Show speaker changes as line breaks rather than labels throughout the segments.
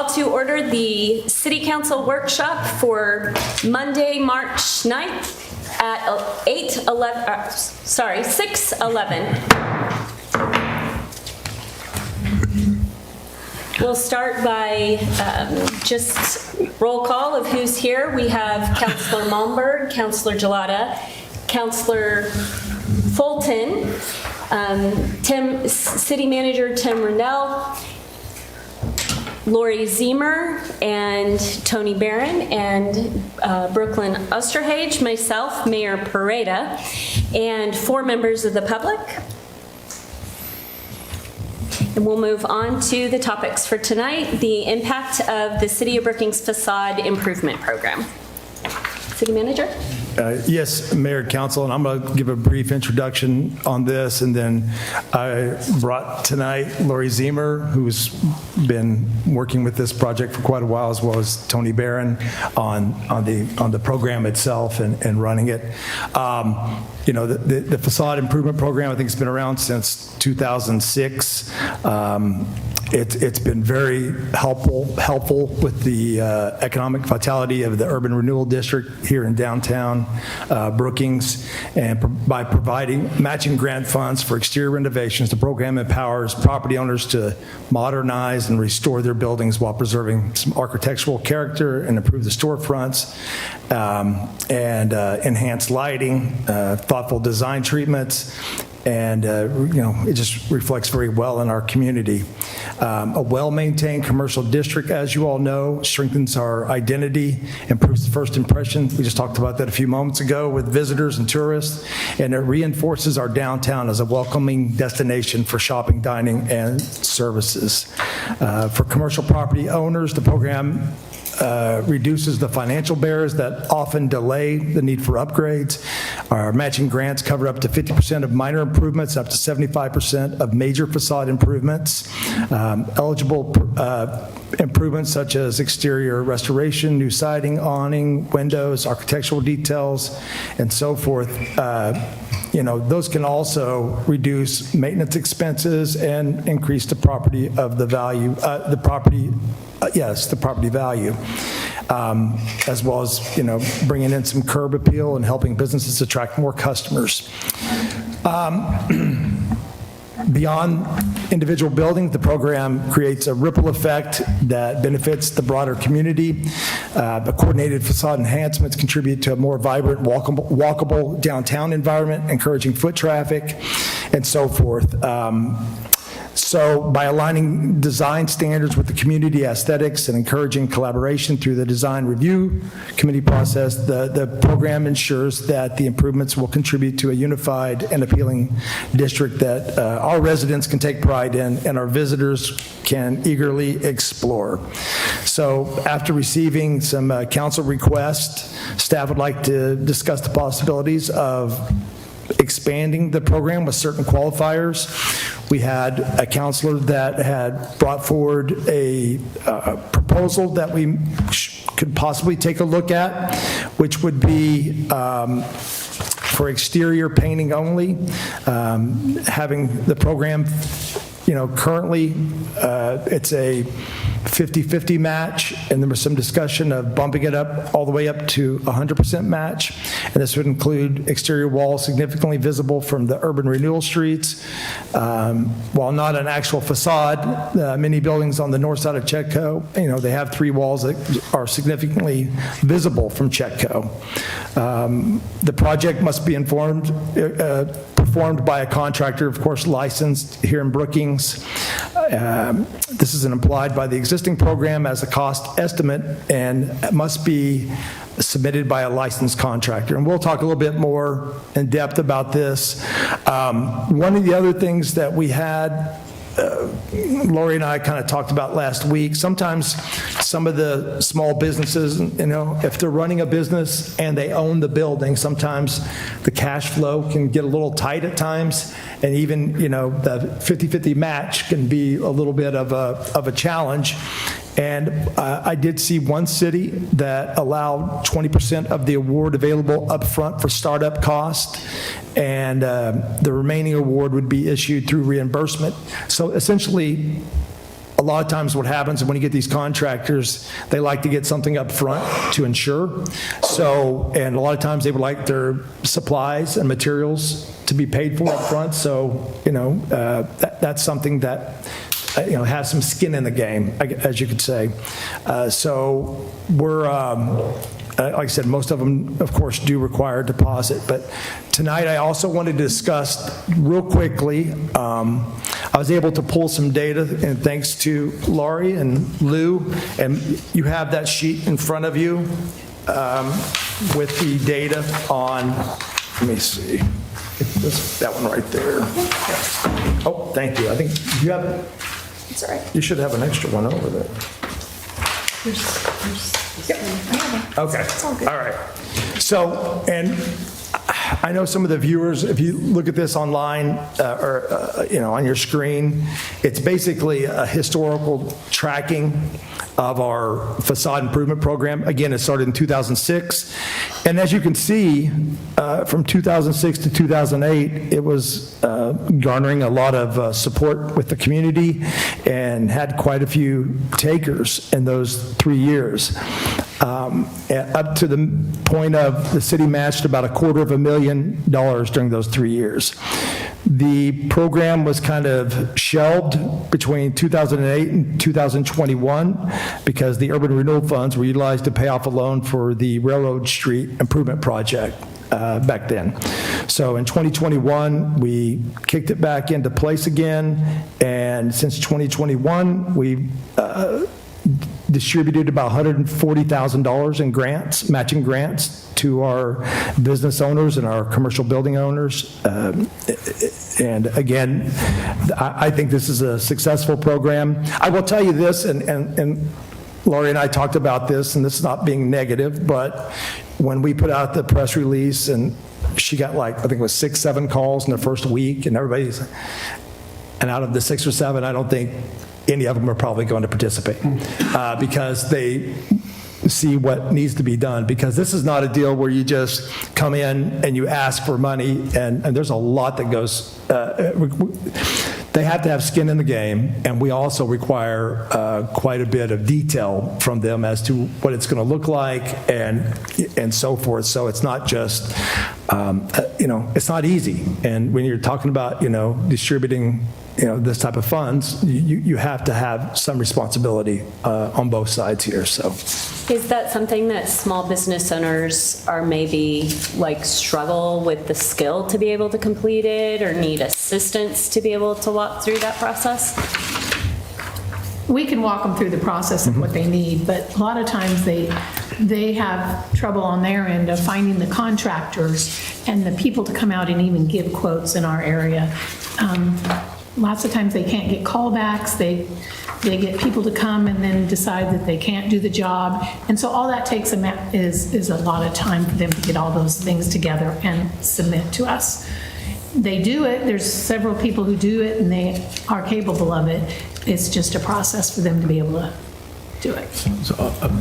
To order the City Council workshop for Monday, March 9th at 6:11. We'll start by just roll call of who's here. We have Councilor Malmberg, Councilor Gelada, Councilor Fulton, City Manager Tim Rennell, Lori Zemer, and Tony Barron, and Brooklyn Osterhage, myself, Mayor Pareda, and 4 members of the public. And we'll move on to the topics for tonight, the impact of the City of Brookings Facade Improvement Program. City Manager?
Yes, Mayor, Council, and I'm going to give a brief introduction on this, and then I brought tonight Lori Zemer, who's been working with this project for quite a while, as well as Tony Barron on the program itself and running it. You know, the facade improvement program, I think, has been around since 2006. It's been very helpful with the economic vitality of the urban renewal district here in downtown Brookings, and by providing matching grant funds for exterior renovations, the program empowers property owners to modernize and restore their buildings while preserving some architectural character and improve the storefronts, and enhance lighting, thoughtful design treatments, and you know, it just reflects very well in our community. A well-maintained commercial district, as you all know, strengthens our identity, improves the first impression. We just talked about that a few moments ago with visitors and tourists, and it reinforces our downtown as a welcoming destination for shopping, dining, and services. For commercial property owners, the program reduces the financial barriers that often delay the need for upgrades. Our matching grants cover up to 50% of minor improvements, up to 75% of major facade improvements. Eligible improvements such as exterior restoration, new siding, awning, windows, architectural details, and so forth. You know, those can also reduce maintenance expenses and increase the property of the value, the property value, as well as, you know, bringing in some curb appeal and helping businesses attract more customers. Beyond individual buildings, the program creates a ripple effect that benefits the broader community. The coordinated facade enhancements contribute to a more vibrant, walkable downtown environment, encouraging foot traffic, and so forth. So by aligning design standards with the community aesthetics and encouraging collaboration through the design review committee process, the program ensures that the improvements will contribute to a unified and appealing district that our residents can take pride in and our visitors can eagerly explore. So after receiving some council requests, staff would like to discuss the possibilities of expanding the program with certain qualifiers. We had a counselor that had brought forward a proposal that we could possibly take a look at, which would be for exterior painting only, having the program, you know, currently it's a 50-50 match, and there was some discussion of bumping it up all the way up to 100% match, and this would include exterior walls significantly visible from the urban renewal streets. While not an actual facade, many buildings on the north side of Chetco, you know, they have 3 walls that are significantly visible from Chetco. The project must be performed by a contractor, of course, licensed here in Brookings. This is implied by the existing program as a cost estimate and must be submitted by a licensed contractor. And we'll talk a little bit more in depth about this. One of the other things that we had, Lori and I kind of talked about last week, sometimes some of the small businesses, you know, if they're running a business and they own the building, sometimes the cash flow can get a little tight at times, and even, you know, the 50-50 match can be a little bit of a challenge. And I did see one city that allowed 20% of the award available up front for startup cost, and the remaining award would be issued through reimbursement. So essentially, a lot of times what happens when you get these contractors, they like to get something up front to insure. So, and a lot of times they would like their supplies and materials to be paid for up front. So, that's something that, has some skin in the game, as you could say. So we're, like I said, most of them, of course, do require a deposit. But tonight, I also wanted to discuss real quickly, I was able to pull some data, and thanks to Laurie and Lou, and you have that sheet in front of you with the data on, let me see, that one right there. Oh, thank you. I think you have it.
It's all right.
You should have an extra one over there. Okay, all right. So, and I know some of the viewers, if you look at this online or on your screen, it's basically a historical tracking of our facade improvement program. Again, it started in 2006. And as you can see, from 2006 to 2008, it was garnering a lot of support with the community and had quite a few takers in those 3 years. Up to the point of the city matched about $250,000 during those 3 years. The program was kind of shelved between 2008 and 2021 because the urban renewal funds were utilized to pay off a loan for the Railroad Street improvement project back then. So in 2021, we kicked it back into place again, and since 2021, we've distributed about $140,000 in grants, matching grants to our business owners and our commercial building owners. And again, I think this is a successful program. I will tell you this, and Laurie and I talked about this, and this is not being negative, but when we put out the press release, and she got I think it was 6, 7 calls in the first week, and and out of the 6 or 7, I don't think any of them are probably going to participate because they see what needs to be done, because this is not a deal where you just come in and you ask for money, and there's a lot that goes, they have to have skin in the game, and we also require quite a bit of detail from them as to what it's going to look like and so forth. So it's not just, it's not easy. And when you're talking about, distributing this type of funds, you have to have some responsibility on both sides here. So,
is that something that small business owners are maybe struggle with the skill to be able to complete it, or need assistance to be able to walk through that process?
We can walk them through the process of what they need, but a lot of times they have trouble on their end of finding the contractors and the people to come out and even give quotes in our area. Lots of times they can't get callbacks. They get people to come and then decide that they can't do the job. And so all that takes is a lot of time for them to get all those things together and submit to us. They do it. There's several people who do it, and they are capable of it. It's just a process for them to be able to do it.
So,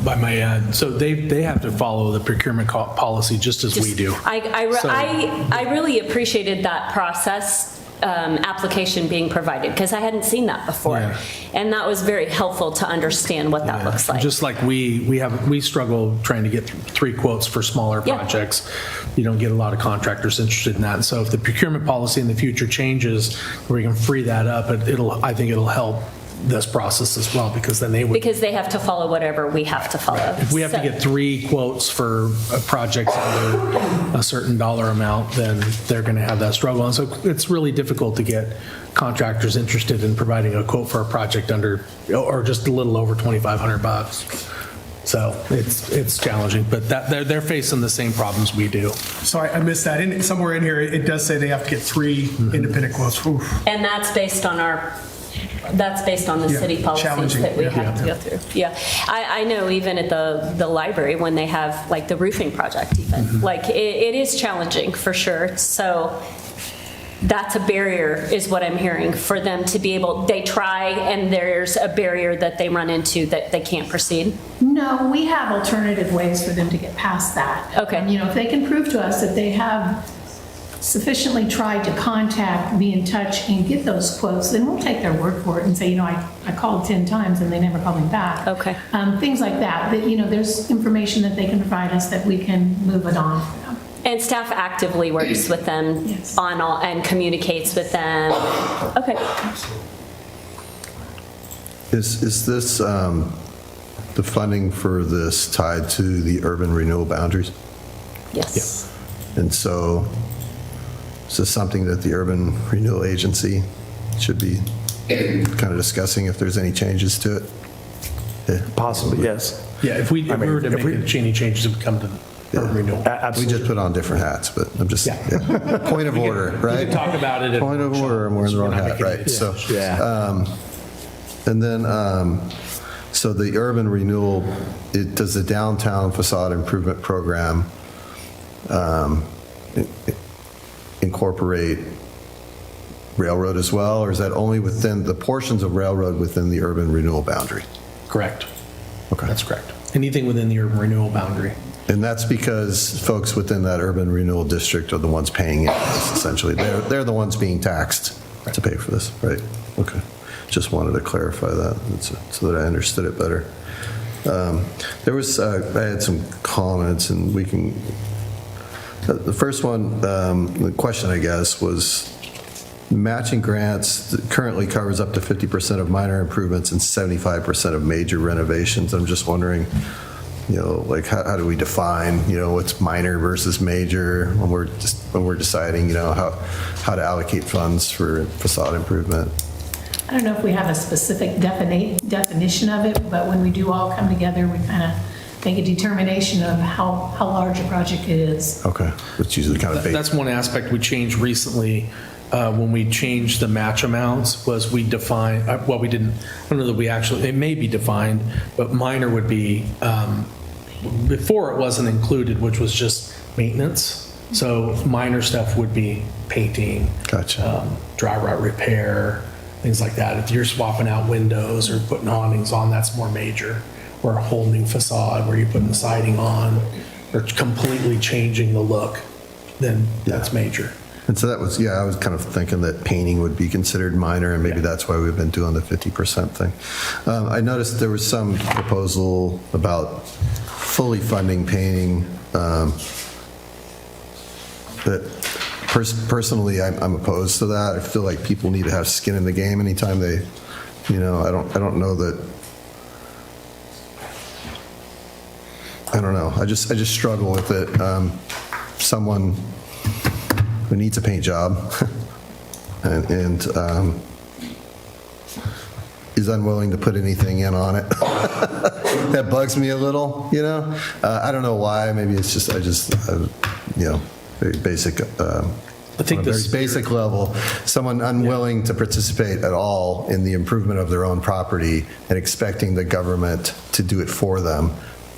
I may add, so they have to follow the procurement policy just as we do.
I really appreciated that process. Application being provided, because I hadn't seen that before.
Yeah.
And that was very helpful to understand what that looks like.
Just like we struggle trying to get 3 quotes for smaller projects. You don't get a lot of contractors interested in that. So if the procurement policy in the future changes, where we can free that up, I think it'll help this process as well, because then
because they have to follow whatever we have to follow.
If we have to get 3 quotes for a project under a certain dollar amount, then they're going to have that struggle. And so it's really difficult to get contractors interested in providing a quote for a project under, or just a little over $2,500. So it's challenging, but they're facing the same problems we do.
So I missed that. Somewhere in here, it does say they have to get 3 independent quotes. Oof.
And that's based on the city policies that we have to go through. Yeah, I know even at the library when they have the roofing project even, it is challenging for sure. So that's a barrier is what I'm hearing for them to be able, they try and there's a barrier that they run into that they can't proceed.
No, we have alternative ways for them to get past that.
Okay.
If they can prove to us that they have sufficiently tried to contact, be in touch, and get those quotes, then we'll take their word for it and say, I called 10 times and they never called me back.
Okay.
Things like that, there's information that they can provide us that we can move it on for them.
And staff actively works with them
Yes.
on all, and communicates with them. Okay.
Is this, the funding for this tied to the urban renewal boundaries?
Yes.
And so is this something that the Urban Renewal Agency should be kind of discussing if there's any changes to it?
Possibly, yes.
Yeah, if we were to
if
make
we-
any changes, it would come to the urban renewal.
We
Absolutely.
just put on different hats, but I'm just,
Yeah.
point of order,
We
right?
could talk about it at
Point of order, I'm wearing the wrong
We're not
hat,
making
right?
any
So,
Yeah.
and then, so the urban renewal, does the downtown facade improvement program incorporate railroad as well, or is that only within the portions of railroad within the urban renewal boundary?
Correct.
Okay.
That's correct. Anything within the urban renewal boundary.
And that's because folks within that urban renewal district are the ones paying it, essentially. They're the ones being taxed to pay for this, right? Okay. Just wanted to clarify that so that I understood it better. There was, I had some comments, and we can, the first one, the question, I guess, was matching grants that currently covers up to 50% of minor improvements and 75% of major renovations. I'm just wondering, like how do we define, what's minor versus major when we're deciding, how to allocate funds for facade improvement?
I don't know if we have a specific definition of it, but when we do all come together, we kind of make a determination of how large a project it is.
Okay, it's usually kind of big.
That's one aspect we changed recently when we changed the match amounts was we defined, well, we didn't, I don't know that we actually, it may be defined, but minor would be, before it wasn't included, which was just maintenance. So minor stuff would be painting.
Gotcha.
Dry rot repair, things like that. If you're swapping out windows or putting awnings on, that's more major. Or a whole new facade where you're putting the siding on or completely changing the look, then that's major.
And so that was, I was kind of thinking that painting would be considered minor, and maybe that's why we've been doing the 50% thing. I noticed there was some proposal about fully funding painting that personally I'm opposed to that. I feel like people need to have skin in the game anytime they, I don't know that, I don't know. I just struggle with it. Someone who needs a paint job and is unwilling to put anything in on it. That bugs me a little, I don't know why. Maybe it's just, very basic,
I think
on a very basic level, someone unwilling to participate at all in the improvement of their own property and expecting the government to do it for them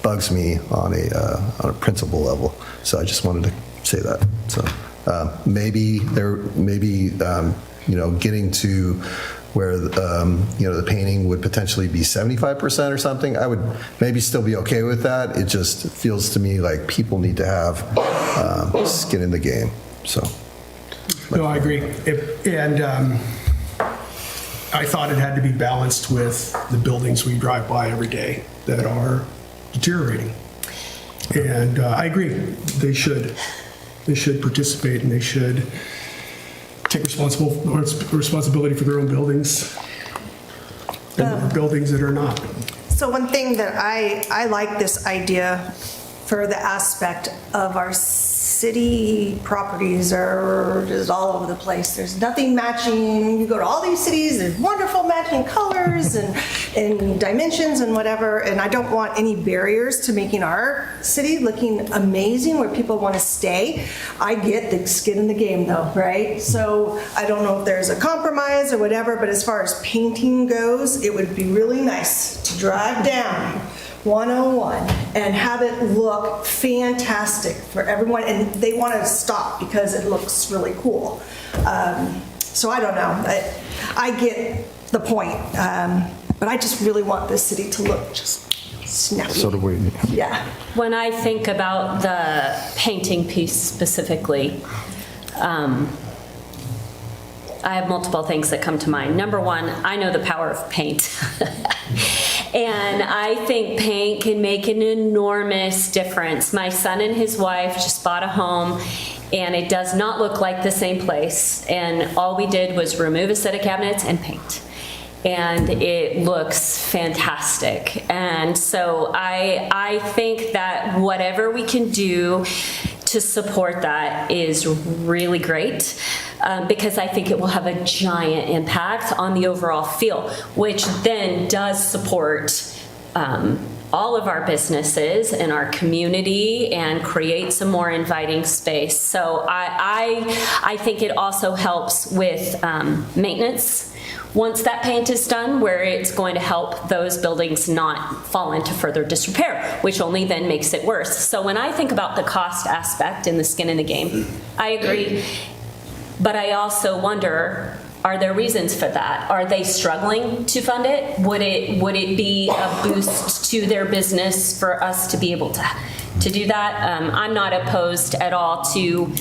bugs me on a principle level. So I just wanted to say that. So maybe getting to where the painting would potentially be 75% or something, I would maybe still be okay with that. It just feels to me like people need to have skin in the game. So.
No, I agree. And I thought it had to be balanced with the buildings we drive by every day that are deteriorating. And I agree. They should participate, and they should take responsibility for their own buildings and buildings that are not.
So one thing that I like this idea for the aspect of our city properties are just all over the place. There's nothing matching. You go to all these cities, there's wonderful matching colors and dimensions and whatever, and I don't want any barriers to making our city looking amazing where people want to stay. I get the skin in the game though, right? So I don't know if there's a compromise or whatever, but as far as painting goes, it would be really nice to drive down 101 and have it look fantastic for everyone, and they want to stop because it looks really cool. So I don't know. I get the point, but I just really want this city to look just snappy.
So do we.
Yeah.
When I think about the painting piece specifically, I have multiple things that come to mind. Number one, I know the power of paint. And I think paint can make an enormous difference. My son and his wife just bought a home, and it does not look like the same place. And all we did was remove a set of cabinets and paint. And it looks fantastic. And so I think that whatever we can do to support that is really great, because I think it will have a giant impact on the overall feel, which then does support all of our businesses and our community and create some more inviting space. So I think it also helps with maintenance once that paint is done, where it's going to help those buildings not fall into further disrepair, which only then makes it worse. So when I think about the cost aspect and the skin in the game, I agree. But I also wonder, are there reasons for that? Are they struggling to fund it? Would it be a boost to their business for us to be able to do that? I'm not opposed at all to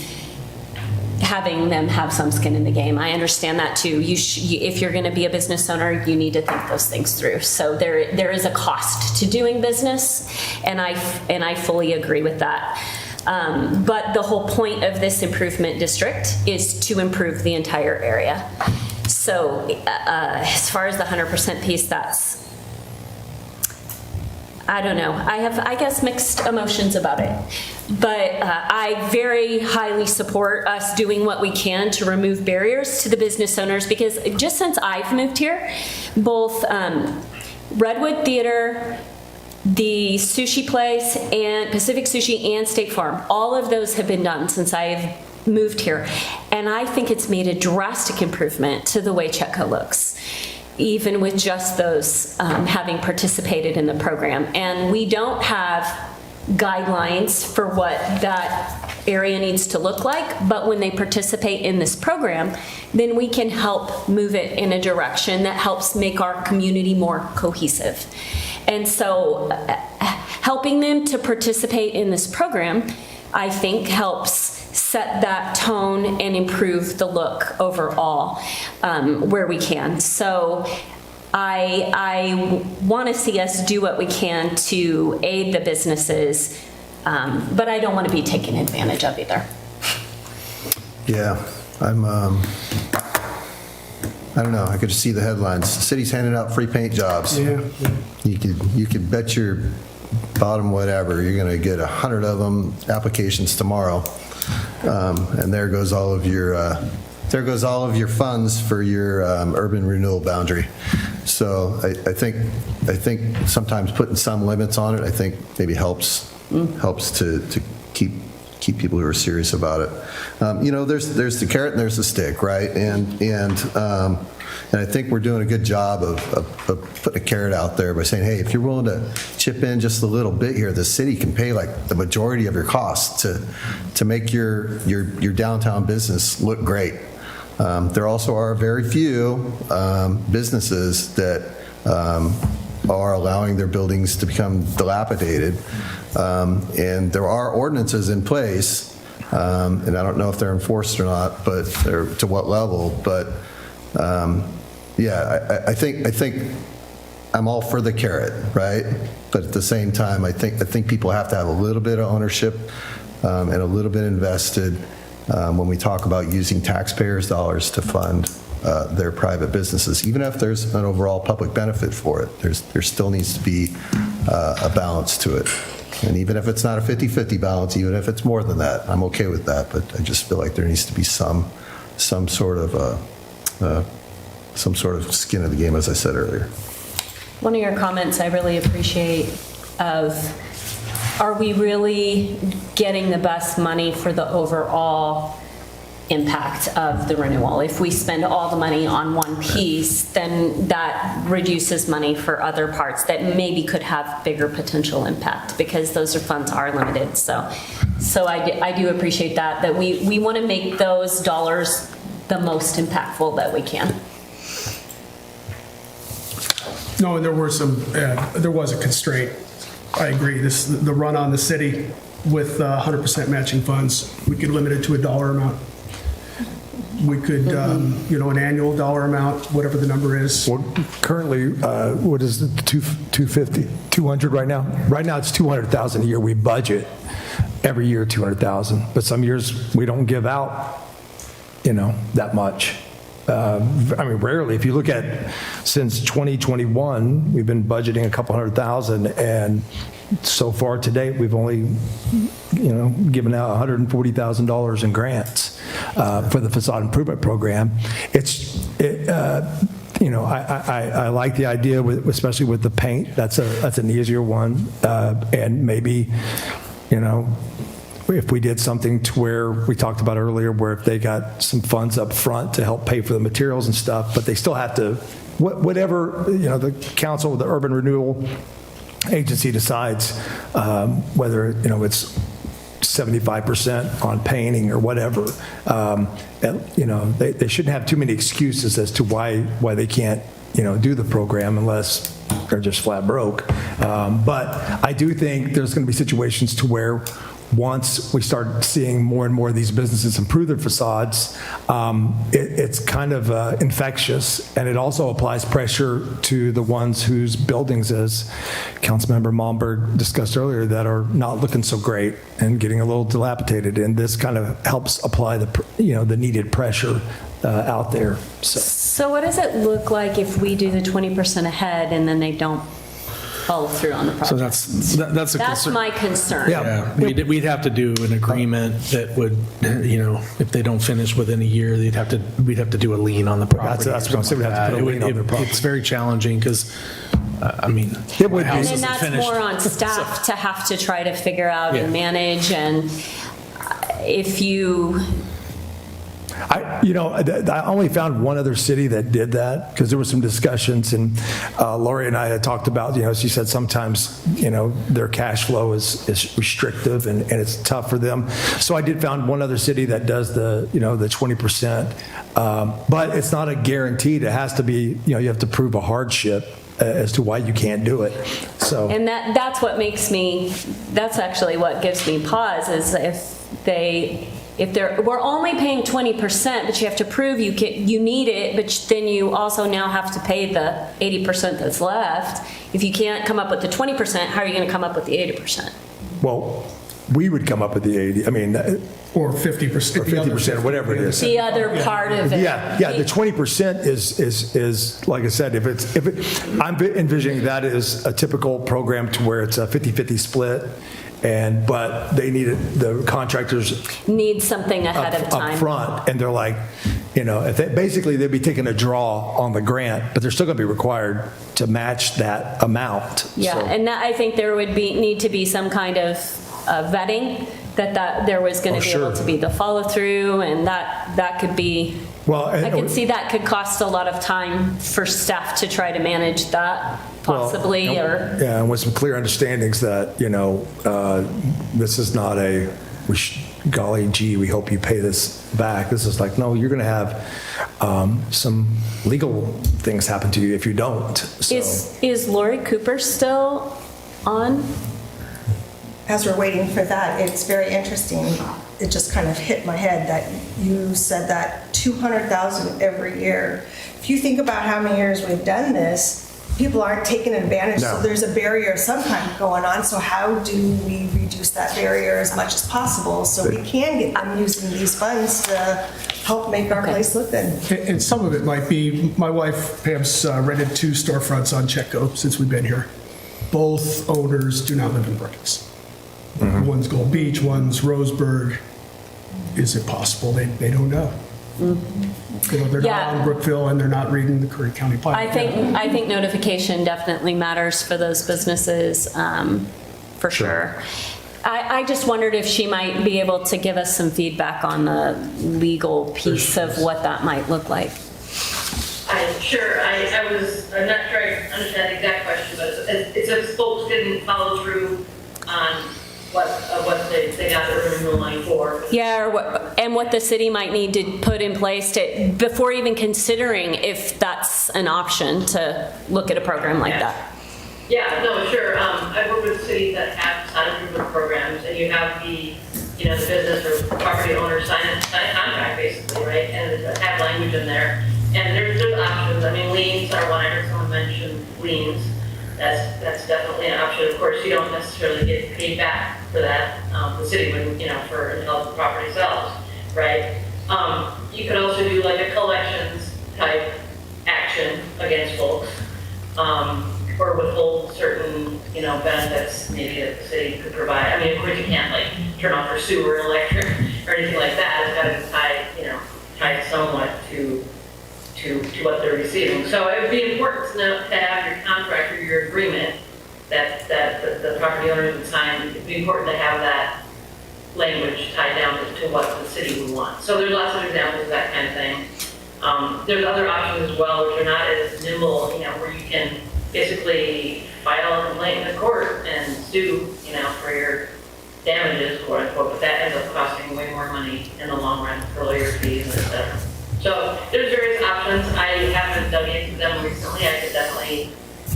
having them have some skin in the game. I understand that too. If you're going to be a business owner, you need to think those things through. So there is a cost to doing business, and I fully agree with that. But the whole point of this improvement district is to improve the entire area. So as far as the 100% piece, I don't know. I have, I guess, mixed emotions about it. But I very highly support us doing what we can to remove barriers to the business owners, because just since I've moved here, both Redwood Theater, the sushi place, and Pacific Sushi and State Farm, all of those have been done since I've moved here. And I think it's made a drastic improvement to the way Chetco looks, even with just those having participated in the program. And we don't have guidelines for what that area needs to look like, but when they participate in this program, then we can help move it in a direction that helps make our community more cohesive. And so helping them to participate in this program, I think, helps set that tone and improve the look overall where we can. So I want to see us do what we can to aid the businesses, but I don't want to be taken advantage of either.
Yeah, I don't know, I could just see the headlines. The city's handing out free paint jobs.
Yeah.
You could bet your bottom whatever, you're going to get 100 of them applications tomorrow. And there goes all of your funds for your urban renewal boundary. So I think sometimes putting some limits on it, I think maybe helps to keep people who are serious about it. There's the carrot and there's the stick, right? And I think we're doing a good job of putting a carrot out there by saying, hey, if you're willing to chip in just a little bit here, the city can pay like the majority of your costs to make your downtown business look great. There also are very few businesses that are allowing their buildings to become dilapidated. And there are ordinances in place, and I don't know if they're enforced or not, but to what level. But I think I'm all for the carrot, right? But at the same time, I think people have to have a little bit of ownership and a little bit invested when we talk about using taxpayers' dollars to fund their private businesses. Even if there's an overall public benefit for it, there still needs to be a balance to it. And even if it's not a 50-50 balance, even if it's more than that, I'm okay with that. But I just feel like there needs to be some sort of skin in the game, as I said earlier.
One of your comments I really appreciate are we really getting the best money for the overall impact of the renewal? If we spend all the money on one piece, then that reduces money for other parts that maybe could have bigger potential impact, because those funds are limited. So I do appreciate that we want to make those dollars the most impactful that we can.
No, and there was a constraint. I agree. The run on the city with 100% matching funds, we could limit it to a dollar amount. we could, an annual dollar amount, whatever the number is.
Well, currently, what is it, 250, 200 right now? Right now, it's 200,000 a year. We budget every year 200,000, but some years we don't give out, that much. Rarely. If you look at since 2021, we've been budgeting a couple $100,000, and so far to date, we've only, given out $140,000 in grants for the facade improvement program. I like the idea, especially with the paint. That's an easier one, and maybe, if we did something to where we talked about earlier, where if they got some funds up front to help pay for the materials and stuff, but they still have to, whatever, the council, the urban renewal agency decides whether, it's 75% on painting or whatever, they shouldn't have too many excuses as to why they can't, do the program unless they're just flat broke. But I do think there's going to be situations to where once we start seeing more and more of these businesses improve their facades, it's kind of infectious, and it also applies pressure to the ones whose buildings, as Councilmember Malmberg discussed earlier, that are not looking so great and getting a little dilapidated. And this kind of helps apply the needed pressure out there.
So what does it look like if we do the 20% ahead and then they don't follow through on the project?
So that's concern.
My concern.
Yeah, we'd have to do an agreement that would, if they don't finish within a year, we'd have to do a lien on the property.
That's what I'm saying. We'd have to put a lien on the property.
It's very challenging because,
it would be.
And then that's more on staff to have to try to figure out and manage. And if you...
I only found one other city that did that, because there were some discussions, and Lori and I had talked about, she said sometimes, their cash flow is restrictive and it's tough for them. So I did found one other city that does the 20%, but it's not a guaranteed. It has to be, you have to prove a hardship as to why you can't do it. So,
and that's what makes me, that's actually what gives me pause, is we're only paying 20%, but you have to prove you need it, but then you also now have to pay the 80% that's left. If you can't come up with the 20%, how are you going to come up with the 80%?
Well, we would come up with the 80.
Or 50%.
Or 50%, or whatever it is.
The other part of it.
Yeah. The 20% is like I said, I'm envisioning that as a typical program to where it's a 50-50 split. But they the contractors
need something ahead of time
up front, and they're like, if basically they'd be taking a draw on the grant, but they're still going to be required to match that amount.
Yeah,
so.
And I think there would need to be some kind of vetting that there was going to be able to be the follow through, and that could be. Well, I can see that could cost a lot of time for staff to try to manage that. Possibly,
and with some clear understandings that this is not golly gee, we hope you pay this back. This is like, no, you're going to have some legal things happen to you if you don't. So.
Is Lori Cooper still on?
As we're waiting for that, it's very interesting. It just kind of hit my head that you said that 200,000 every year. If you think about how many years we've done this, people aren't taking advantage, so there's a barrier of some kind going on. So how do we reduce that barrier as much as possible so we can get them using these funds to help make our place look good?
And some of it might be, my wife Pam's rented 2 storefronts on Chetco since we've been here. Both owners do not live in Brookings. Mm-hmm. One's Gold Beach, one's Roseburg. Is it possible? They don't know. Mm-hmm. They're not on Brookville, and they're not reading the Curry County Pilot.
I think notification definitely matters for those businesses, for sure. I just wondered if she might be able to give us some feedback on the legal piece of what that might look like.
Sure. I'm not sure I understand the exact question, but it's if folks didn't follow through on what they got the renewal money for.
Yeah, and what the city might need to put in place before even considering if that's an option to look at a program like that.
Yeah, no, sure. I work with cities that have sign improvement programs, and you have the business or property owner sign a contract basically, right? And have language in there. And there's options. I mean, liens are one. I heard someone mention liens. That's definitely an option. Of course, you don't necessarily get paid back for that. The city would, for until the property sells, right? You could also do like a collections type action against folks, or withhold certain, benefits maybe that the city could provide. I mean, of course, you can't like turn off your sewer, electric, or anything like that. It's got to be tied somewhat to what they're receiving. So it would be important to have your contract or your agreement that the property owner would sign. It'd be important to have that language tied down to what the city would want. So there's lots of examples of that kind of thing. There's other options as well, which are not as nimble, where you can basically file a complaint in the court and sue, for your damages, quote unquote, but that ends up costing way more money in the long run for lawyer fees, et cetera. So there's various options. I haven't dug into them recently. I could definitely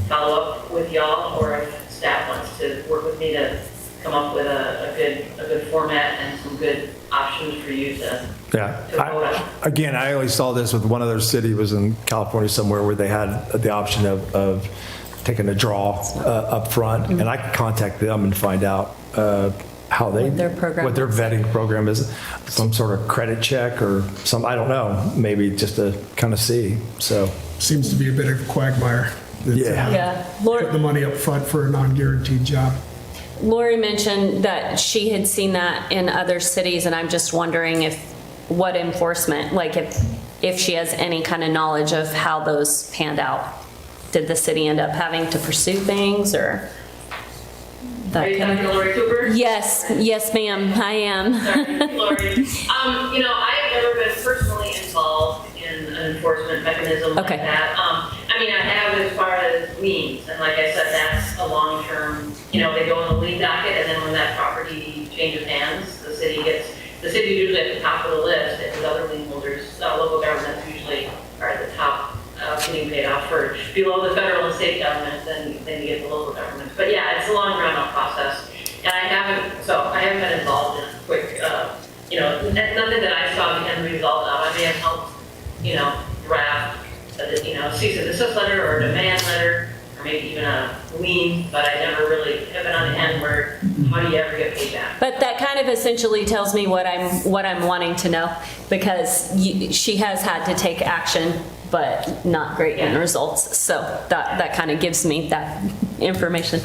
follow up with y'all, or if staff wants to work with me to come up with a good format and some good options for you to vote on.
Again, I only saw this with one other city, was in California somewhere, where they had the option of taking a draw up front, and I could contact them and find out how
What their program
what their
is.
vetting program is, some sort of credit check or some, I don't know, maybe just to kind of see. So
Seems to be a bit of a quagmire.
Yeah.
Put the money up front for a non-guaranteed job.
Lori mentioned that she had seen that in other cities, and I'm just wondering what enforcement, like if she has any kind of knowledge of how those panned out. Did the city end up having to pursue things, or?
Are you talking to Lori Cooper?
Yes, ma'am, I am.
Sorry, Lori. I have never been personally involved in an enforcement mechanism like
Okay.
that. I have as far as liens, and like I said, that's a long-term, they go on the lien docket, and then when that property changes hands, the city usually at the top of the list, and with other lien holders, local governments usually are at the top, getting paid off for. Below the federal and state government, then you get the local government. But yeah, it's a long drawn-out process, and I haven't been involved in a quick, nothing that I saw the end result of. I may have helped, draft, cease and desist letter or a demand letter, or maybe even a lien, but I never really have been on the end where how do you ever get paid back?
But that kind of essentially tells me what I'm wanting to know, because she has had to take action, but not great end results. So that kind of gives me that information.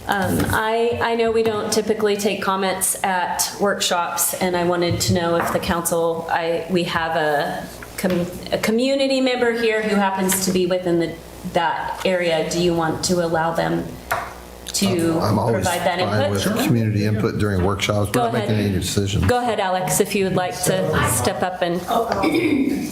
I know we don't typically take comments at workshops, and I wanted to know if the council, we have a community member here who happens to be within that area. Do you want to allow them to
I'm always
provide that
fine
input?
with community input during workshops. We're
Go
not making
ahead.
any decisions.
Go ahead, Alex, if you would like to step up and.
The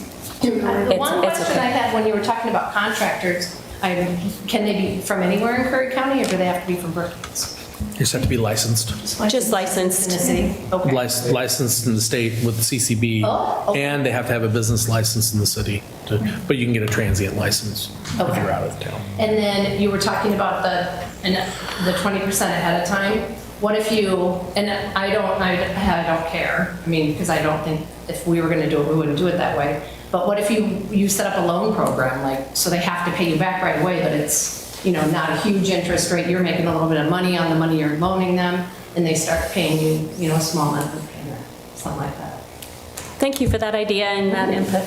one
it's
question
okay.
I had when you were talking about contractors, can they be from anywhere in Curry County, or do they have to be from Brookings?
You just have to be licensed.
Just licensed.
In the city? Okay.
Licensed in the state with the CCB,
Oh, okay.
and they have to have a business license in the city, but you can get a transient license if
Okay.
you're out of town.
And then you were talking about the 20% ahead of time. What if you, and I don't care, because I don't think if we were going to do it, we wouldn't do it that way. But what if you set up a loan program, so they have to pay you back right away, but it's, not a huge interest rate. You're making a little bit of money on the money you're loaning them, and they start paying you, a small monthly payment, something like that.
Thank you for that idea and that input.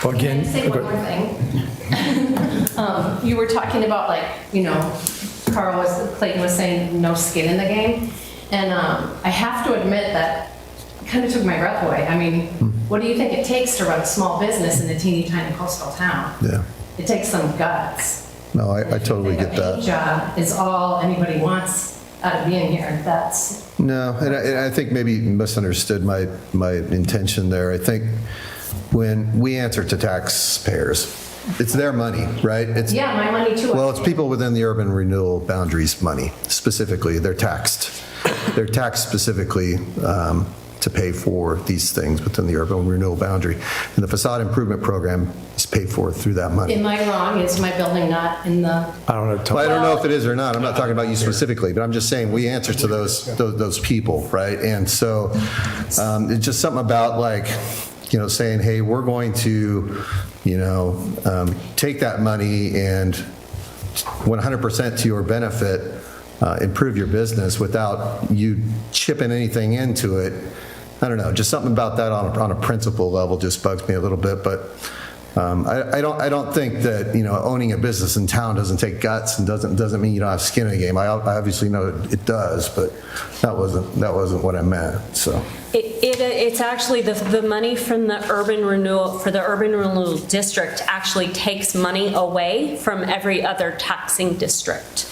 well, again,
Can I say one more thing? You were talking about Clayton was saying no skin in the game. And I have to admit that it kind of took my breath away. What do you think it takes to run a small business in a teeny tiny coastal town?
Yeah.
It takes some guts.
No, I totally get
A paid
that.
job is all anybody wants out of being here. That's,
No, and I think maybe you misunderstood my intention there. I think when we answer to taxpayers, it's their money, right? It's,
yeah, my money too.
well, it's people within the urban renewal boundaries money, specifically. They're taxed. They're taxed specifically to pay for these things within the urban renewal boundary. And the facade improvement program paid for through that money.
Am I wrong? Is my building not in the,
I don't know.
Well, I don't know if it is or not. I'm not talking about you specifically, but I'm just saying we answer to those people, right? And so it's just something about like, saying, hey, we're going to, take that money and 100% to your benefit, improve your business without you chipping anything into it. I don't know, just something about that on a principle level just bugs me a little bit, but I don't think that owning a business in town doesn't take guts and doesn't mean you don't have skin in the game. I obviously know it does, but that wasn't what I meant. So
it's actually the money from the urban renewal district actually takes money away from every other taxing district.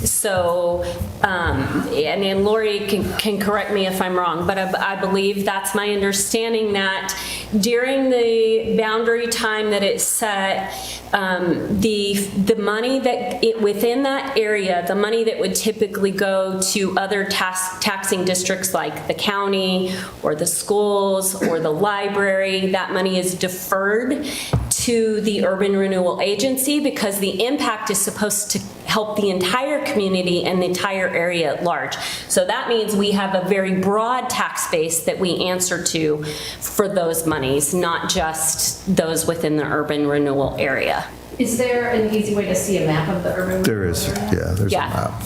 So, and Lori can correct me if I'm wrong, but I believe that's my understanding, that during the boundary time that it's set, the money that within that area, the money that would typically go to other taxing districts like the county or the schools or the library, that money is deferred to the urban renewal agency because the impact is supposed to help the entire community and the entire area at large. So that means we have a very broad tax base that we answer to for those monies, not just those within the urban renewal area.
is there an easy way to see a map of the urban?
there is,
area?
there's a map.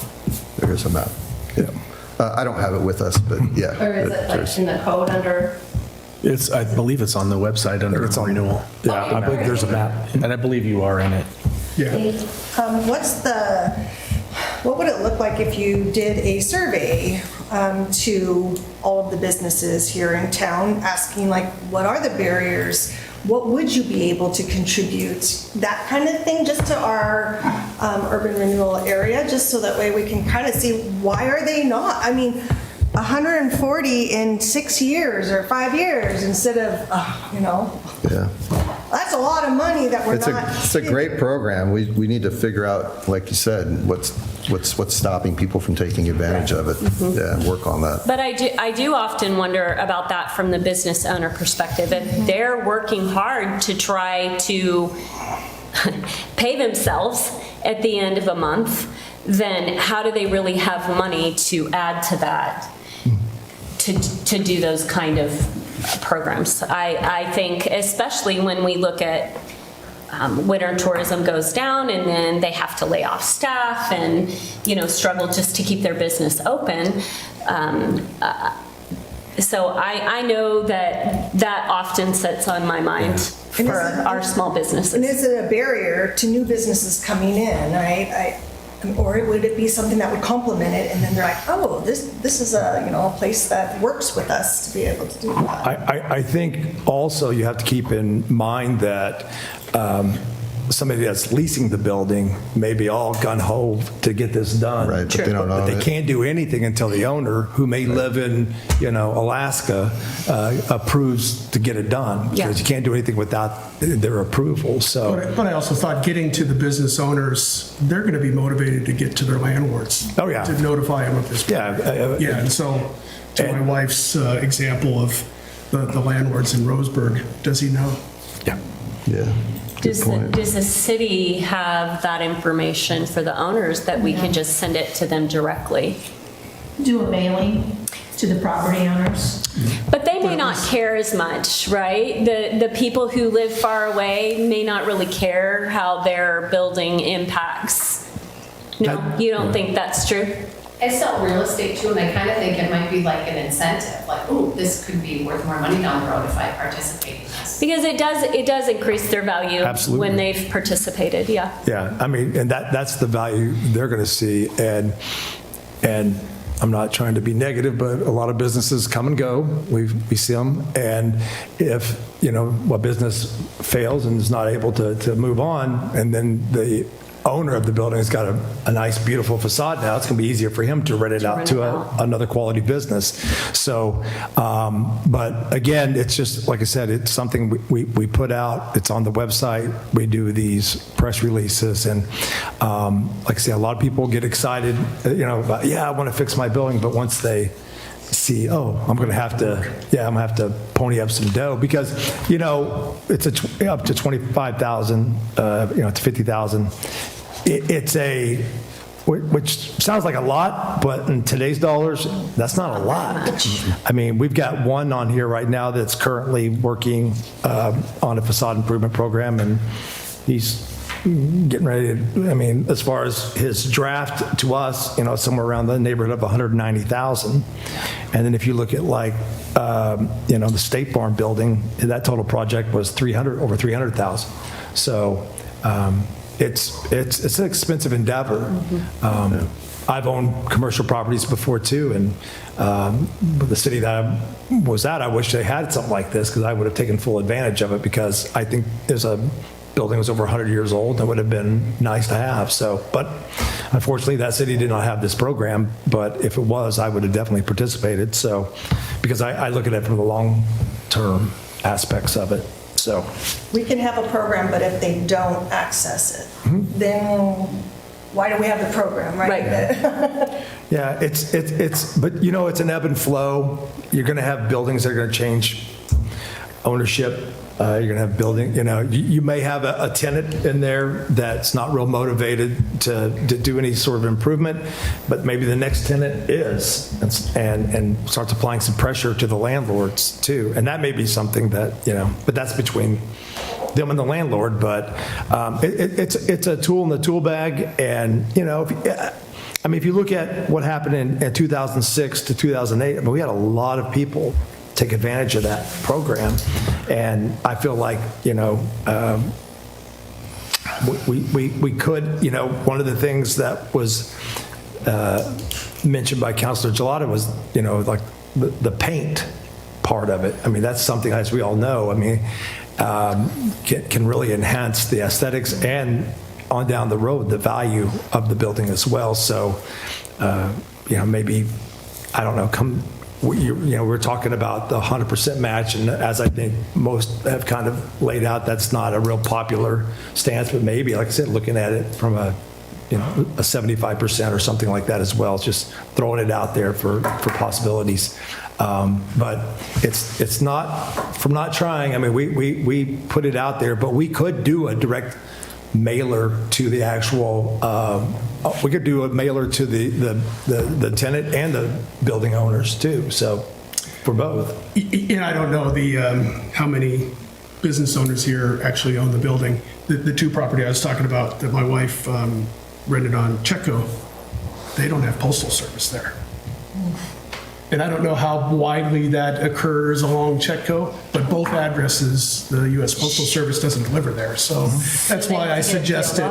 There is a map. Yeah. I don't have it with us, but yeah.
Or is it like in the code under?
I believe it's on the website under renewal.
Yeah, I believe there's a map.
And I believe you are in it.
Yeah.
What would it look like if you did a survey to all of the businesses here in town, asking like, what are the barriers? What would you be able to contribute? That kind of thing, just to our urban renewal area, just so that way we can kind of see why are they not? I mean, 140 in 6 years or 5 years instead of,
Yeah.
that's a lot of money that we're
It's a great program. We need to figure out, like you said, what's stopping people from taking advantage of it. Yeah, and work on that.
But I do often wonder about that from the business owner perspective. If they're working hard to try to pay themselves at the end of a month, then how do they really have money to add to that, to do those kind of programs? I think, especially when we look at winter tourism goes down and then they have to lay off staff and, struggle just to keep their business open. So I know that often sits on my mind for our small businesses.
And is it a barrier to new businesses coming in, right? Or would it be something that would complement it, and then they're like, oh, this is a place that works with us to be able to do that?
I think also you have to keep in mind that somebody that's leasing the building may be all gung-ho to get this done.
Right, but they don't own
But they
it.
can't do anything until the owner, who may live in, Alaska, approves to get it done.
Yeah.
Because you can't do anything without their approval, so.
But I also thought getting to the business owners, they're going to be motivated to get to their landlords.
Oh, yeah.
To notify them of this.
Yeah.
Yeah, and so to my wife's example of the landlords in Roseburg, does he know?
Yeah.
Yeah. Good point.
Does the city have that information for the owners that we can just send it to them directly?
Do a mailing to the property owners.
But they may not care as much, right? The people who live far away may not really care how their building impacts. No, you don't think that's true?
I sell real estate too, and I kind of think it might be like an incentive, like, ooh, this could be worth more money down the road if I participate in this.
Because it does increase their value
Absolutely.
when they've participated, yeah.
Yeah, I mean, and that's the value they're going to see, and I'm not trying to be negative, but a lot of businesses come and go. We see them, and if a business fails and is not able to move on, and then the owner of the building has got a nice, beautiful facade now, it's going to be easier for him to rent it out to another quality business. So, but again, it's just, like I said, it's something we put out. It's on the website. We do these press releases. And like I say, a lot of people get excited, about, I want to fix my building. But once they see, I'm going to have to pony up some dough because, it's up to 25,000, to 50,000. Which sounds like a lot, but in today's dollars, that's not a lot. I mean, we've got one on here right now that's currently working on a facade improvement program, and he's getting ready to, as far as his draft to us, somewhere around the neighborhood of 190,000. And then if you look at the State Farm building, that total project was over 300,000. So it's an expensive endeavor. I've owned commercial properties before too, and the city that I was at, I wish they had something like this because I would have taken full advantage of it because I think there's a building was over 100 years old and would have been nice to have. So, but unfortunately, that city did not have this program. But if it was, I would have definitely participated. So, because I look at it from the long-term aspects of it. So,
We can have a program, but if they don't access it, then why do we have the program, right?
yeah, but it's an ebb and flow. You're going to have buildings that are going to change ownership. You're going to have building, you may have a tenant in there that's not real motivated to do any sort of improvement, but maybe the next tenant is and starts applying some pressure to the landlords too. And that may be something that, but that's between them and the landlord. But it's a tool in the tool bag. And, if you look at what happened in 2006 to 2008, we had a lot of people take advantage of that program. And I feel like, we could, one of the things that was mentioned by Councilor Gelada was, like the paint part of it. That's something, as we all know, can really enhance the aesthetics and on down the road, the value of the building as well. So, maybe, I don't know, we're talking about the 100% match, and as I think most have kind of laid out, that's not a real popular stance, but maybe, like I said, looking at it from a 75% or something like that as well, just throwing it out there for possibilities. But it's not, from not trying, we put it out there, but we could do a direct mailer to the actual, we could do a mailer to the tenant and the building owners too, so for both.
And I don't know how many business owners here actually own the building. The two property I was talking about that my wife rented on Chetco, they don't have postal service there. And I don't know how widely that occurs along Chetco, but both addresses, the U.S. Postal Service doesn't deliver there. So that's why I suggested,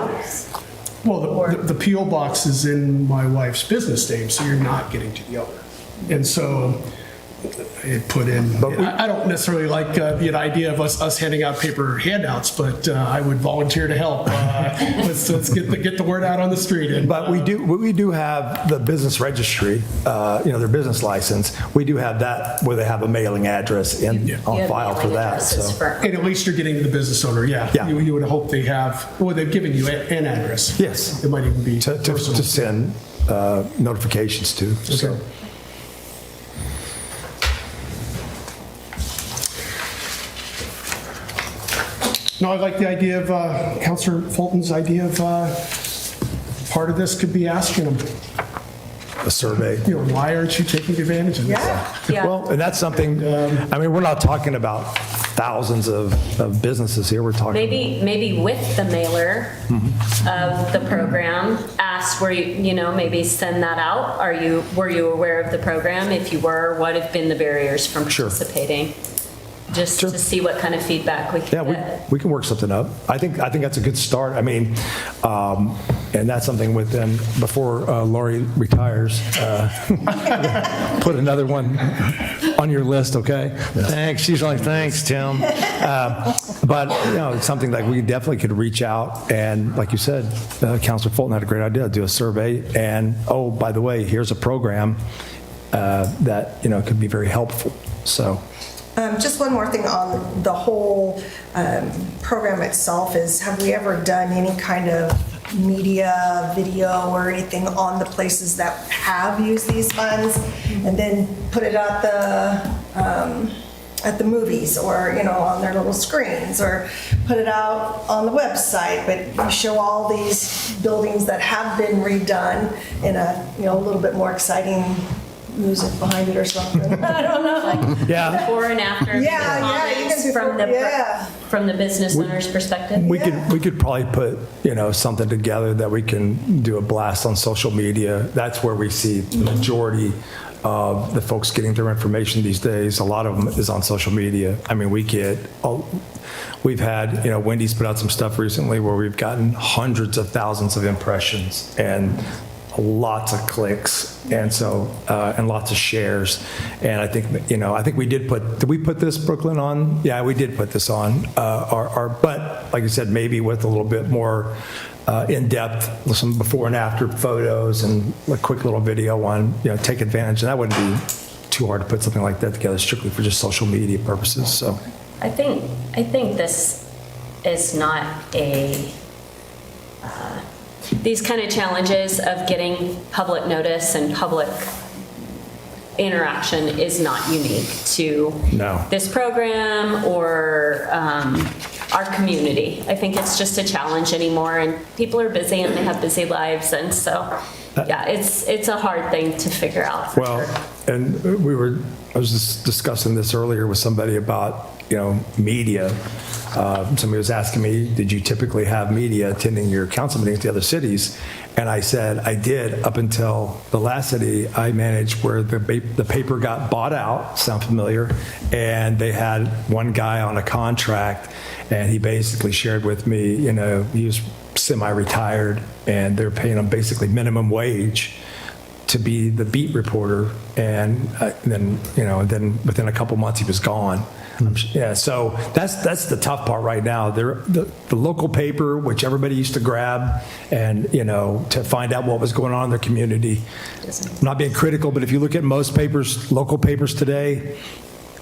well, the P.O. box is in my wife's business name, so you're not getting to the owner. And so it put in, I don't necessarily like the idea of us handing out paper handouts, but I would volunteer to help. Let's get the word out on the street.
But we do have the business registry, their business license. We do have that where they have a mailing address on file for that. So.
And at least you're getting the business owner, yeah. You would hope they have, well, they've given you an address.
Yes.
It might even be
to send notifications to.
Okay.
So.
No, I like the idea of Councilor Fulton's idea of part of this could be asking them,
A survey.
Why aren't you taking advantage of this?
Yeah.
Well, and that's something, we're not talking about thousands of businesses here. We're talking.
Maybe with the mailer of the program, ask where maybe send that out. Were you aware of the program? If you were, what have been the barriers from participating? Just to see what kind of feedback we can get.
We can work something up. I think that's a good start. And that's something with them before Lori retires. Put another one on your list, okay? Yes. Thanks. She's like, thanks, Tim. But it's something like we definitely could reach out and, like you said, Councilor Fulton had a great idea. Do a survey, and by the way, here's a program that could be very helpful. So.
Just one more thing on the whole program itself is, have we ever done any kind of media, video, or anything on the places that have used these funds, and then put it at the movies, or, you know, on their little screens, or put it out on the website. But you show all these buildings that have been redone in a, you know, a little bit more exciting music behind it or something. I don't know.
Yeah.
Before and after.
Yeah, you can do
From the business owner's perspective.
We could probably put, you know, something together that we can do a blast on social media. That's where we see the majority of the folks getting their information these days. A lot of them is on social media. I mean, we've had, you know, Wendy's put out some stuff recently where we've gotten hundreds of thousands of impressions and lots of clicks, and so and lots of shares. And I think, you know, I think we did we put this, Brooklyn, on? Yeah, we did put this on. But like I said, maybe with a little bit more in-depth, some before and after photos and a quick little video on, you know, take advantage. And that wouldn't be too hard to put something like that together strictly for just social media purposes. So
I think this is not a these kind of challenges of getting public notice and public interaction is not unique to this program or our community. I think it's just a challenge anymore, and people are busy and they have busy lives, and so yeah, it's a hard thing to figure out.
Well, and I was just discussing this earlier with somebody about, you know, media. Somebody was asking me, did you typically have media attending your council meetings to other cities? And I said, I did, up until the last city I managed, where the paper got bought out. Sound familiar? And they had one guy on a contract, and he basically shared with me, you know, he was semi-retired, and they're paying him basically minimum wage to be the beat reporter. And then, you know, then within a couple months he was gone. Yeah, so that's the tough part right now. The local paper, which everybody used to grab, and, you know, to find out what was going on in their community. I'm not being critical, but if you look at most papers, local papers today,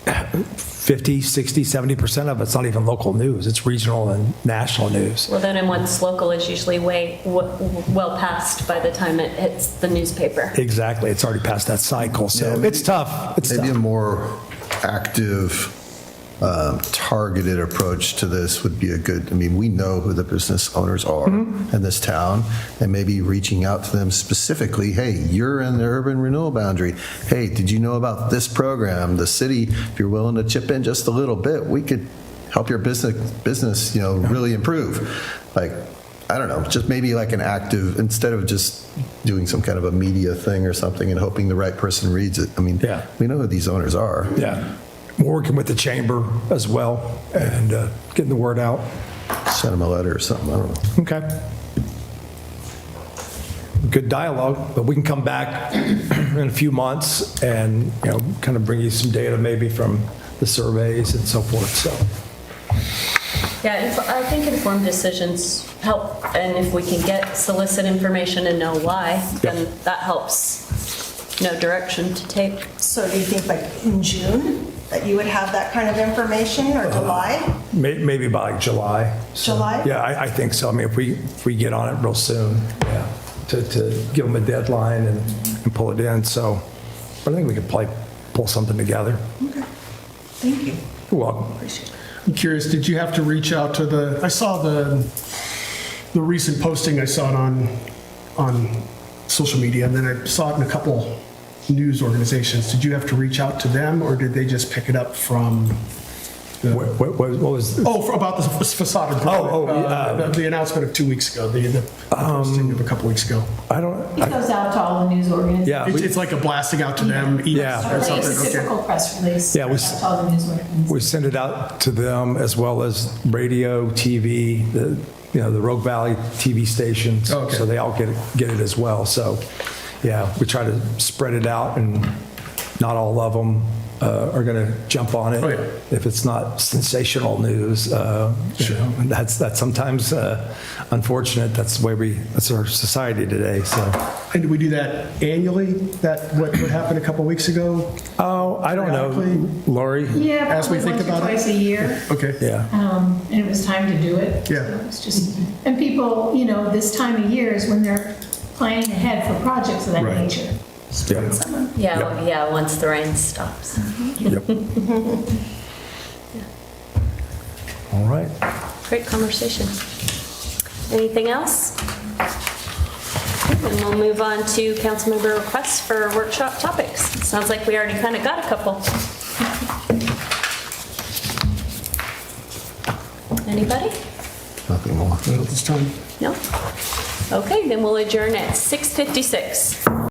50, 60, 70% of it's not even local news. It's regional and national news.
Well, then, and once local is usually well past by the time it hits the newspaper.
Exactly, it's already past that cycle. So
Yeah,
it's tough. It's
maybe
tough.
a more active, targeted approach to this would be a good, I mean, we know who the business owners are in this town, and maybe reaching out to them specifically, hey, you're in the urban renewal boundary. Hey, did you know about this program? The city, if you're willing to chip in just a little bit, we could help your business, you know, really improve. Like, I don't know, just maybe like an active, instead of just doing some kind of a media thing or something and hoping the right person reads it. I mean, we know who these owners are.
Yeah. We're working with the chamber as well, and getting the word out.
Send them a letter or something, I don't know.
Okay. Good dialogue, but we can come back in a few months and, you know, kind of bring you some data maybe from the surveys and so forth, so.
Yeah, I think informed decisions help, and if we can get solicit information and know why, then that helps know direction to take.
So do you think like in June that you would have that kind of information, or July?
Maybe by like July. So,
July?
Yeah, I think so. I mean, if we get on it real soon, yeah, to give them a deadline and pull it in. So I think we could probably pull something together.
Okay. Thank you.
You're welcome.
Appreciate it.
I'm curious, did you have to reach out to I saw the recent posting, I saw it on social media, and then I saw it in a couple news organizations. Did you have to reach out to them, or did they just pick it up from
What was?
about the facade improvement? The announcement of 2 weeks ago, the posting of a couple weeks ago.
I don't.
It goes out to all the news organizations.
Yeah.
It's like a blasting out to them, email or
It's
something.
a
Okay.
typical press release.
Yeah,
Goes out to all the news organizations.
We send it out to them as well as radio, TV, the Rogue Valley TV stations,
Okay.
so they all get it as well. So, yeah, we try to spread it out, and not all of them are going to jump on it.
Oh, yeah.
If it's not sensational news, that's sometimes unfortunate. That's the way that's our society today, so.
And do we do that annually? That, what happened a couple weeks ago?
Oh, I don't know,
Periodically?
Lori?
Yeah,
As we
probably
think
once or
about it?
twice a year.
Okay.
Yeah.
And it was time to do it.
Yeah.
So it's just, and people, this time of year is when they're planning ahead for projects of that
Right.
nature.
Yeah.
Yeah, once the rain stops.
Yep. All right.
Great conversation. Anything else? And we'll move on to council member requests for workshop topics. Sounds like we already kind of got a couple. Anybody?
Nothing more.
Well, it's time.
No? Okay, then we'll adjourn at 6:56.